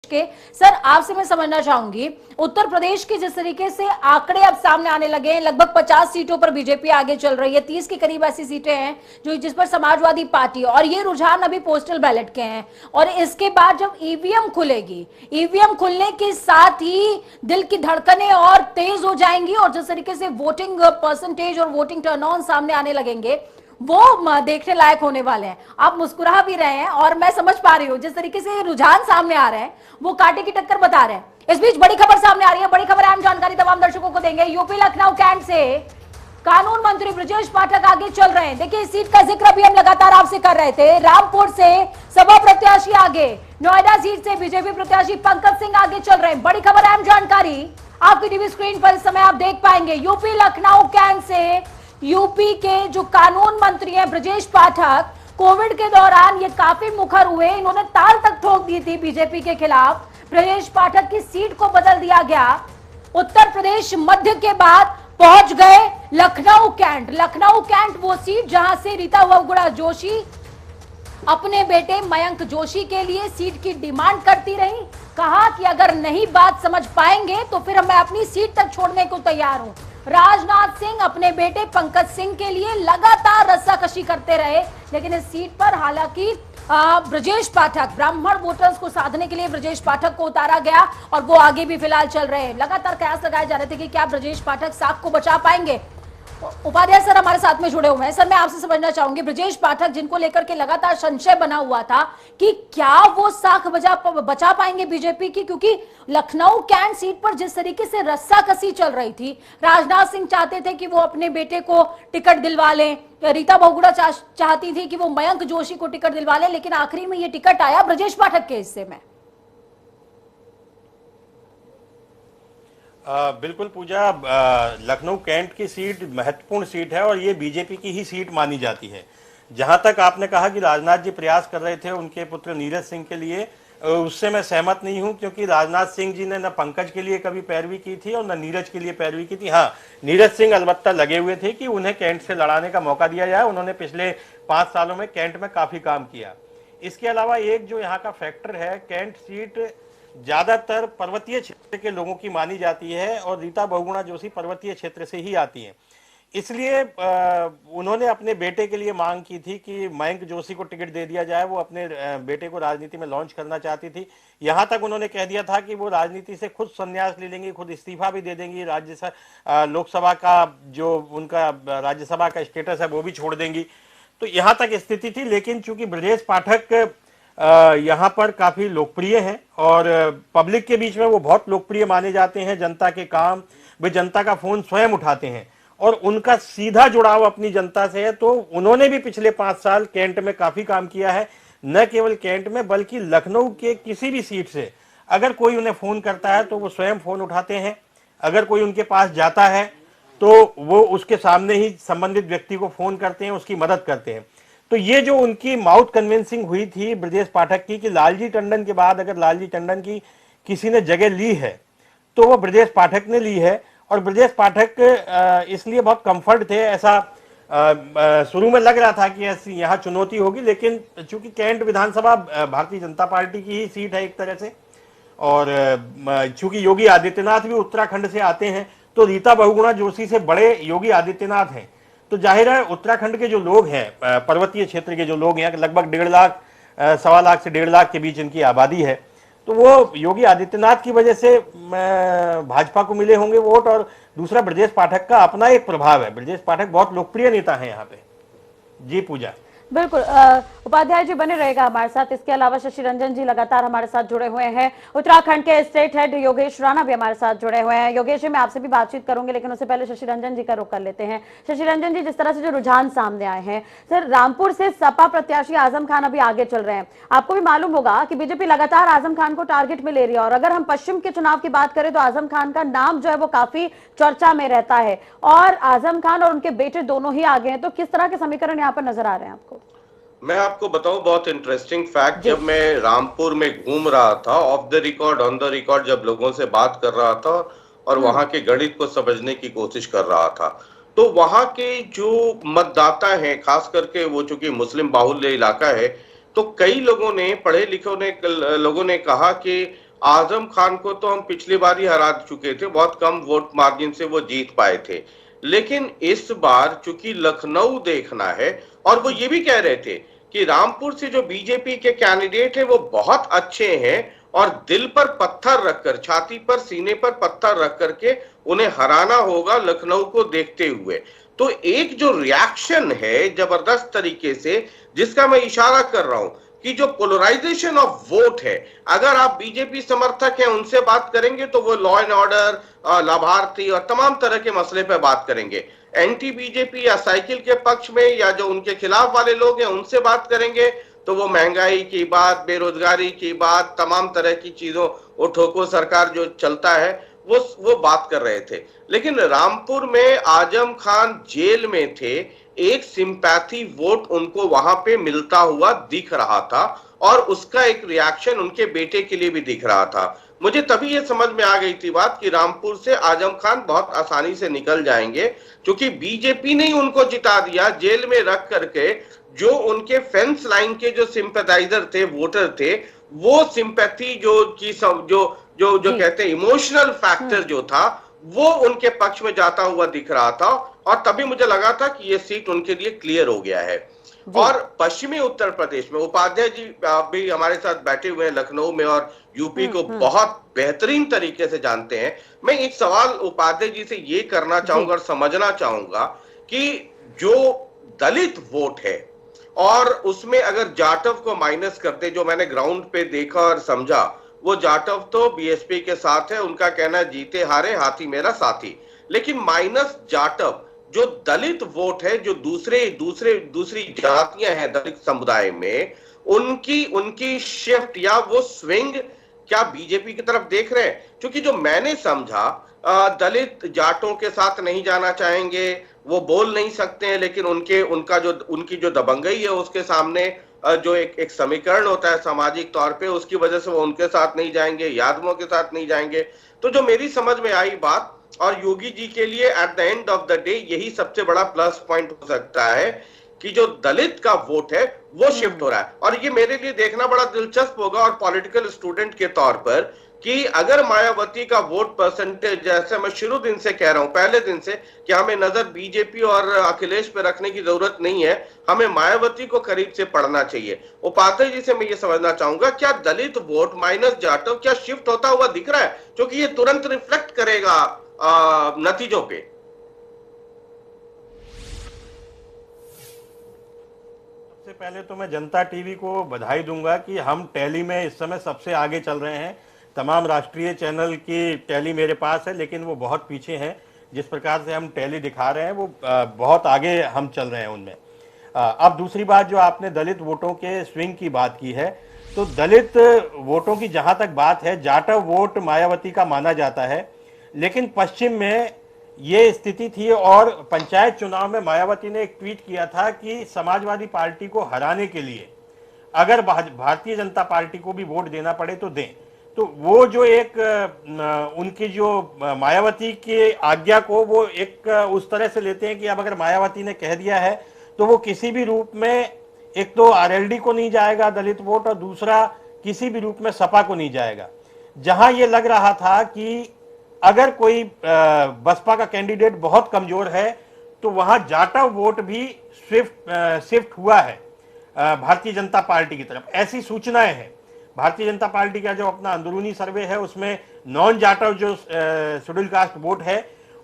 के। सर आपसे मैं समझना चाहूंगी, उत्तर प्रदेश के जिस तरीके से आंकड़े अब सामने आने लगे हैं, लगभग 50 सीटों पर बीजेपी आगे चल रही है, 30 के करीब ऐसी सीटें हैं जो जिस पर समाजवादी पार्टी, और ये रुझान अभी पोस्टल बैलेट के हैं, और इसके बाद जब ईवीएम खुलेगी, ईवीएम खुलने के साथ ही दिल की धड़कनें और तेज हो जाएंगी, और जिस तरीके से वोटिंग परसेंटेज और वोटिंग टर्नऑन सामने आने लगेंगे वो देखने लायक होने वाले हैं। आप मुस्कुरा भी रहे हैं और मैं समझ पा रही हूं जिस तरीके से रुझान सामने आ रहे हैं वो कांटे की टक्कर बता रहे हैं। इस बीच बड़ी खबर सामने आ रही है, बड़ी खबर अहम जानकारी तमाम दर्शकों को देंगे। यूपी लखनऊ कैंट से कानून मंत्री ब्रजेश पाठक आगे चल रहे हैं। देखिए इस सीट का जिक्र भी हम लगातार आपसे कर रहे थे। रामपुर से सपा प्रत्याशी आगे, नोएडा सीट से बीजेपी प्रत्याशी पंकज सिंह आगे चल रहे हैं। बड़ी खबर अहम जानकारी आपकी टीवी स्क्रीन पर इस समय आप देख पाएंगे। यूपी लखनऊ कैंट से यूपी के जो कानून मंत्री हैं ब्रजेश पाठक, कोविड के दौरान ये काफी मुखर हुए, इन्होंने ताल तक ठोक दी थी बीजेपी के खिलाफ। ब्रजेश पाठक की सीट को बदल दिया गया। उत्तर प्रदेश मध्य के बाद पहुंच गए लखनऊ कैंट। लखनऊ कैंट वो सीट जहां से रीता बहुगुणा जोशी अपने बेटे मयंक जोशी के लिए सीट की डिमांड करती रही। कहा कि अगर नहीं बात समझ पाएंगे तो फिर मैं अपनी सीट तक छोड़ने को तैयार हूं। राजनाथ सिंह अपने बेटे पंकज सिंह के लिए लगातार रस्साकशी करते रहे, लेकिन इस सीट पर हालांकि ब्रजेश पाठक, ब्राह्मण वोटर्स को साधने के लिए ब्रजेश पाठक को उतारा गया और वो आगे भी फिलहाल चल रहे हैं। लगातार कयास लगाए जा रहे थे कि क्या ब्रजेश पाठक साख को बचा पाएंगे। उपाध्याय सर हमारे साथ में जुड़े हुए हैं। सर मैं आपसे समझना चाहूंगी, ब्रजेश पाठक जिनको लेकर के लगातार संशय बना हुआ था कि क्या वो साख बचा पाएंगे बीजेपी की, क्योंकि लखनऊ कैंट सीट पर जिस तरीके से रस्साकसी चल रही थी, राजनाथ सिंह चाहते थे कि वो अपने बेटे को टिकट दिलवा लें, रीता बहुगुणा चाहती थी कि वो मयंक जोशी को टिकट दिलवा लें, लेकिन आखिरी में ये टिकट आया ब्रजेश पाठक के हिस्से में। बिल्कुल पूजा, लखनऊ कैंट की सीट महत्वपूर्ण सीट है और ये बीजेपी की ही सीट मानी जाती है। जहां तक आपने कहा कि राजनाथ जी प्रयास कर रहे थे उनके पुत्र नीरज सिंह के लिए, उससे मैं सहमत नहीं हूं, क्योंकि राजनाथ सिंह जी ने न पंकज के लिए कभी पैरवी की थी और न नीरज के लिए पैरवी की थी। हाँ, नीरज सिंह अलबत्ता लगे हुए थे कि उन्हें कैंट से लड़ाने का मौका दिया जाए। उन्होंने पिछले 5 सालों में कैंट में काफी काम किया। इसके अलावा एक जो यहाँ का फैक्टर है, कैंट सीट ज्यादातर पर्वतीय क्षेत्र के लोगों की मानी जाती है और रीता बहुगुणा जोशी पर्वतीय क्षेत्र से ही आती हैं। इसलिए उन्होंने अपने बेटे के लिए मांग की थी कि मयंक जोशी को टिकट दे दिया जाए। वो अपने बेटे को राजनीति में लॉन्च करना चाहती थी। यहां तक उन्होंने कह दिया था कि वो राजनीति से खुद संन्यास ले लेंगी, खुद इस्तीफा भी दे देंगी, लोकसभा का जो उनका राज्यसभा का स्टेटस है वो भी छोड़ देंगी। तो यहां तक स्थिति थी। लेकिन चूंकि ब्रजेश पाठक यहाँ पर काफी लोकप्रिय हैं और पब्लिक के बीच में वो बहुत लोकप्रिय माने जाते हैं। जनता के काम, वे जनता का फोन स्वयं उठाते हैं और उनका सीधा जुड़ाव अपनी जनता से है। तो उन्होंने भी पिछले 5 साल कैंट में काफी काम किया है। न केवल कैंट में बल्कि लखनऊ के किसी भी सीट से अगर कोई उन्हें फोन करता है तो वो स्वयं फोन उठाते हैं। अगर कोई उनके पास जाता है तो वो उसके सामने ही संबंधित व्यक्ति को फोन करते हैं, उसकी मदद करते हैं। तो ये जो उनकी माउथ कन्विंसिंग हुई थी ब्रजेश पाठक की कि लालजी टंडन के बाद अगर लालजी टंडन की किसी ने जगह ली है तो वो ब्रजेश पाठक ने ली है। और ब्रजेश पाठक इसलिए बहुत कंफर्ट थे। ऐसा शुरू में लग रहा था कि ऐसी यहाँ चुनौती होगी, लेकिन चूंकि कैंट विधानसभा भारतीय जनता पार्टी की ही सीट है एक तरह से, और चूंकि योगी आदित्यनाथ भी उत्तराखंड से आते हैं तो रीता बहुगुणा जोशी से बड़े योगी आदित्यनाथ हैं। तो जाहिर है उत्तराखंड के जो लोग हैं, पर्वतीय क्षेत्र के जो लोग हैं, लगभग 1.5 लाख 1.25 लाख से 1.5 लाख के बीच इनकी आबादी है, तो वो योगी आदित्यनाथ की वजह से भाजपा को मिले होंगे वोट। और दूसरा ब्रजेश पाठक का अपना एक प्रभाव है। ब्रजेश पाठक बहुत लोकप्रिय नेता है यहाँ पे। जी पूजा। बिल्कुल, उपाध्याय जी बने रहेगा हमारे साथ। इसके अलावा शशि रंजन जी लगातार हमारे साथ जुड़े हुए हैं। उत्तराखंड के स्टेट हेड योगेश राणा भी हमारे साथ जुड़े हुए हैं। योगेश जी मैं आपसे भी बातचीत करूंगी, लेकिन उससे पहले शशि रंजन जी का रुख कर लेते हैं। शशि रंजन जी, जिस तरह से जो रुझान सामने आए हैं, सर रामपुर से सपा प्रत्याशी आजम खान अभी आगे चल रहे हैं। आपको भी मालूम होगा कि बीजेपी लगातार आजम खान को टारगेट में ले रही है, और अगर हम पश्चिम के चुनाव की बात करें तो आजम खान का नाम जो है वो काफी चर्चा में रहता है, और आजम खान और उनके बेटे दोनों ही आगे हैं। तो किस तरह के समीकरण यहाँ पर नजर आ रहे हैं आपको? मैं आपको बताऊं बहुत इंटरेस्टिंग फैक्ट, जब मैं रामपुर में घूम रहा था, of the record on the record जब लोगों से बात कर रहा था और वहां के गणित को समझने की कोशिश कर रहा था, तो वहां के जो मतदाता हैं, खास करके वो चूंकि मुस्लिम बाहुल्य इलाका है, तो कई लोगों ने, पढ़े लिखे लोगों ने कहा कि आजम खान को तो हम पिछली बार ही हरा चुके थे, बहुत कम वोट मार्जिन से वो जीत पाए थे। लेकिन इस बार चूंकि लखनऊ देखना है, और वो ये भी कह रहे थे कि रामपुर से जो बीजेपी के कैंडिडेट है वो बहुत अच्छे हैं और दिल पर पत्थर रखकर, छाती पर, सीने पर पत्थर रख करके उन्हें हराना होगा लखनऊ को देखते हुए। तो एक जो रिएक्शन है जबरदस्त तरीके से, जिसका मैं इशारा कर रहा हूं कि जो पोलराइजेशन ऑफ वोट है, अगर आप बीजेपी समर्थक हैं उनसे बात करेंगे तो वो लॉ एंड ऑर्डर, लाभार्थी और तमाम तरह के मसले पर बात करेंगे। एंटी बीजेपी या साइकिल के पक्ष में या जो उनके खिलाफ वाले लोग हैं उनसे बात करेंगे तो वो महंगाई की बात, बेरोजगारी की बात, तमाम तरह की चीजों, वो ठोको सरकार जो चलता है वो बात कर रहे थे। लेकिन रामपुर में आजम खान जेल में थे, एक सिंपैथी वोट उनको वहां पे मिलता हुआ दिख रहा था और उसका एक रिएक्शन उनके बेटे के लिए भी दिख रहा था। मुझे तभी ये समझ में आ गई थी बात कि रामपुर से आजम खान बहुत आसानी से निकल जाएंगे, क्योंकि बीजेपी ने ही उनको जिता दिया जेल में रख करके। जो उनके फेंस लाइन के जो सिंपैथाइजर थे, वोटर थे, वो सिंपैथी जो कहते हैं इमोशनल फैक्टर जो था वो उनके पक्ष में जाता हुआ दिख रहा था, और तभी मुझे लगा था कि ये सीट उनके लिए क्लियर हो गया है। और पश्चिमी उत्तर प्रदेश में उपाध्याय जी भी हमारे साथ बैठे हुए हैं लखनऊ में और यूपी को बहुत बेहतरीन तरीके से जानते हैं। मैं एक सवाल उपाध्याय जी से ये करना चाहूंगा और समझना चाहूंगा कि जो दलित वोट है और उसमें अगर जाटव को माइनस करते, जो मैंने ग्राउंड पे देखा और समझा, वो जाटव तो बीएसपी के साथ है, उनका कहना है जीते हारे हाथी मेरा साथी। लेकिन माइनस जाटव जो दलित वोट है, जो दूसरी जातियां हैं दलित समुदाय में, उनकी शिफ्ट या वो स्विंग क्या बीजेपी की तरफ देख रहे हैं? क्योंकि जो मैंने समझा, दलित जाटों के साथ नहीं जाना चाहेंगे, वो बोल नहीं सकते हैं, लेकिन उनकी जो दबंगई है उसके सामने जो एक समीकरण होता है सामाजिक तौर पे, उसकी वजह से वो उनके साथ नहीं जाएंगे, यादवों के साथ नहीं जाएंगे। तो जो मेरी समझ में आई बात, और योगी जी के लिए at the end of the day यही सबसे बड़ा प्लस पॉइंट हो सकता है कि जो दलित का वोट है वो शिफ्ट हो रहा है। और ये मेरे लिए देखना बड़ा दिलचस्प होगा और पॉलिटिकल स्टूडेंट के तौर पर, कि अगर मायावती का वोट परसेंटेज, जैसे मैं शुरू दिन से कह रहा हूं, पहले दिन से, कि हमें नजर बीजेपी और अखिलेश पे रखने की जरूरत नहीं है, हमें मायावती को करीब से पढ़ना चाहिए। उपाध्याय जी से मैं ये समझना चाहूंगा, क्या दलित वोट माइनस जाटव क्या शिफ्ट होता हुआ दिख रहा है? क्योंकि ये तुरंत रिफ्लेक्ट करेगा नतीजों पे। सबसे पहले तो मैं जनता टीवी को बधाई दूंगा कि हम टैली में इस समय सबसे आगे चल रहे हैं। तमाम राष्ट्रीय चैनल की टैली मेरे पास है, लेकिन वो बहुत पीछे हैं। जिस प्रकार से हम टैली दिखा रहे हैं वो बहुत आगे हम चल रहे हैं उनमें। अब दूसरी बात, जो आपने दलित वोटों के स्विंग की बात की है, तो दलित वोटों की जहां तक बात है, जाटव वोट मायावती का माना जाता है, लेकिन पश्चिम में ये स्थिति थी। और पंचायत चुनाव में मायावती ने एक ट्वीट किया था कि समाजवादी पार्टी को हराने के लिए अगर भारतीय जनता पार्टी को भी वोट देना पड़े तो दें। तो वो जो एक उनकी जो मायावती की आज्ञा को वो एक उस तरह से लेते हैं कि अब अगर मायावती ने कह दिया है तो वो किसी भी रूप में, एक तो आरएलडी को नहीं जाएगा दलित वोट, और दूसरा किसी भी रूप में सपा को नहीं जाएगा। जहां ये लग रहा था कि अगर कोई बसपा का कैंडिडेट बहुत कमजोर है तो वहां जाटव वोट भी शिफ्ट हुआ है भारतीय जनता पार्टी की तरफ, ऐसी सूचनाएं हैं। भारतीय जनता पार्टी का जो अपना अंदरूनी सर्वे है उसमें नॉन जाटव जो शेड्यूल कास्ट वोट है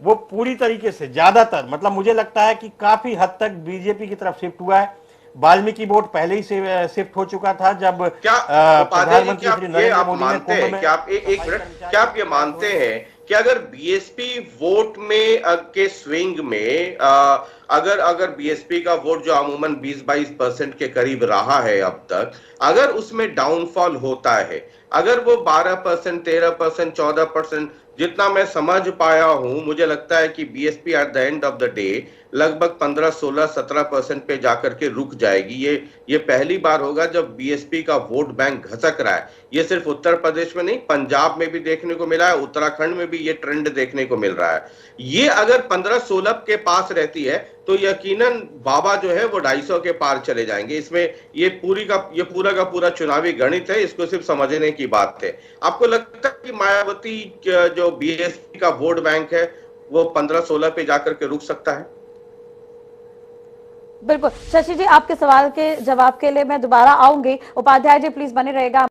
वो पूरी तरीके से, ज्यादातर, मतलब मुझे लगता है कि काफी हद तक बीजेपी की तरफ शिफ्ट हुआ है। वाल्मीकि वोट पहले ही से शिफ्ट हो चुका था जब प्रधानमंत्री श्री नरेंद्र मोदी ने कुंभ में। क्या आप ये मानते हैं कि अगर बीएसपी वोट में के स्विंग में अगर बीएसपी का वोट जो अमूमन 20-22% के करीब रहा है अब तक, अगर उसमें डाउनफॉल होता है, अगर वो 12%, 13%, 14%, जितना मैं समझ पाया हूं, मुझे लगता है कि BSP at the end of the day लगभग 15, 16, 17% पे जाकर के रुक जाएगी। ये पहली बार होगा जब बीएसपी का वोट बैंक घसक रहा है। ये सिर्फ उत्तर प्रदेश में नहीं, पंजाब में भी देखने को मिला है, उत्तराखंड में भी ये ट्रेंड देखने को मिल रहा है। ये अगर 15-16 के पास रहती है तो यकीनन बाबा जो है वो 250 के पार चले जाएंगे। इसमें ये पूरा का पूरा चुनावी गणित है, इसको सिर्फ समझने की बात है। आपको लगता है कि मायावती जो बीएसपी का वोट बैंक है वो 15-16 पे जाकर के रुक सकता है? बिल्कुल शशि जी, आपके सवाल के जवाब के लिए मैं दोबारा आऊंगी। उपाध्याय जी प्लीज बने रहेगा।